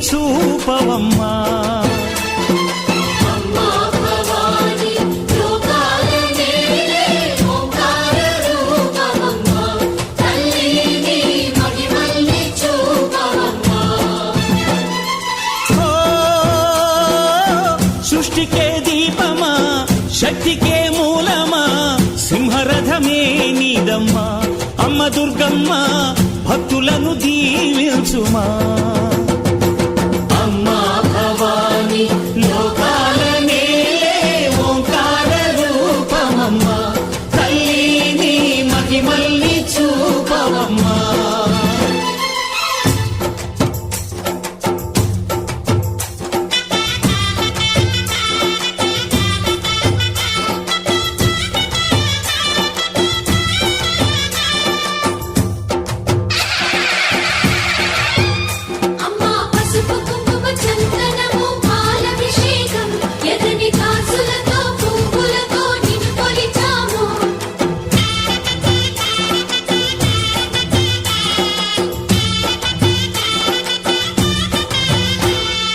చూపవమ్మా. సృష్టికే దీపమా, శక్తికే మూలమా, సింహరథమే నీదమ్మా. అమ్మ దుర్గమ్మ భక్తులను దీవించుమా. అమ్మా భవాని లోకాల నేలే ఓంకార రూపమమ్మా, తల్లిని మహిమల్ని చూపవమ్మా.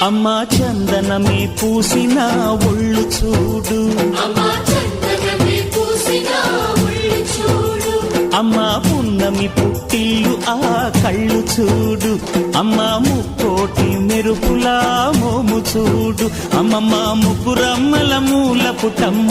అమ్మా చందనమే పూసిన ఒళ్ళు చూడు, అమ్మా పున్నమి పుట్టిల్లు ఆ కళ్ళు చూడు, అమ్మా ముక్కోటి మెరుపులా మోము చూడు. అమ్మమ్మ ముగ్గురమ్మల మూల పుటమ్మ,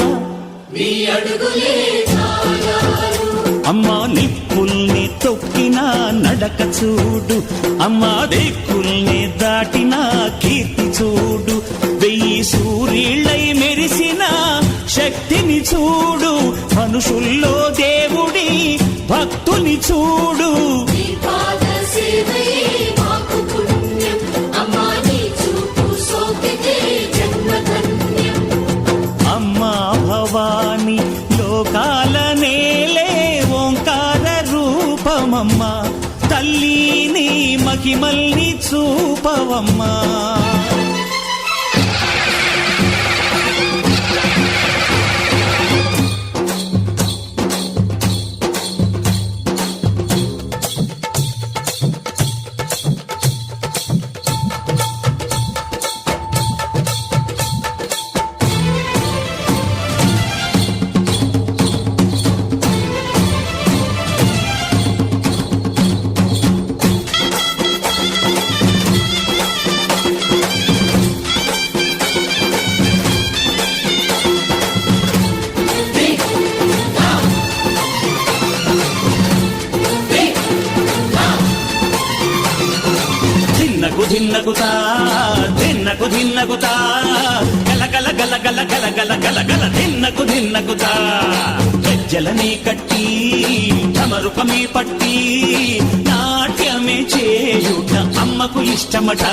అమ్మా నిప్పుల్ని తొక్కిన నడక చూడు, అమ్మా దిక్కుల్ని దాటిన కీర్తి చూడు. 1000 సూర్యుళ్ళై మెరిసిన శక్తిని చూడు, మనుషుల్లో దేవుడి భక్తుని చూడు. అమ్మా భవాని లోకాల నేలే ఓంకార రూపమమ్మా, తల్లిని మహిమల్ని చూపవమ్మా. ధిన్నగుతా ధిన్నకు ధిన్నగుతా గల గల గల గల గల గల గల గల ధిన్నగుతా. గజ్జలనే కట్టి ఢమరుకమే పట్టి నాట్యమే చేయుట అమ్మకు ఇష్టమట.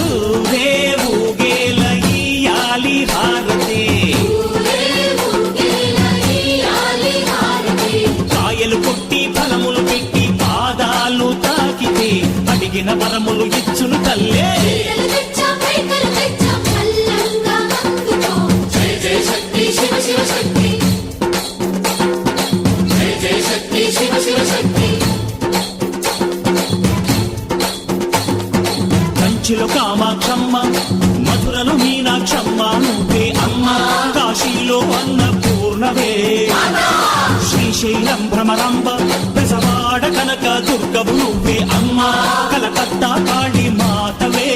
ఊరే ఊగేల ఇయ్యాలి హారతి, కాయలు కొట్టి ఫలములు పెట్టి పాదాలు తాకితే అడిగిన వరములు ఇచ్చును తల్లే. కంచిలో కామాక్షమ్మ, మధురలో మీనాక్షమ్మ నువ్వే అమ్మ, కాశీలో అన్నపూర్ణవే, శ్రీశైలం భ్రమరాంబ, బెజవాడ కనక దుర్గవు నువ్వే అమ్మ, కలకత్తా కాళీ మాతవే.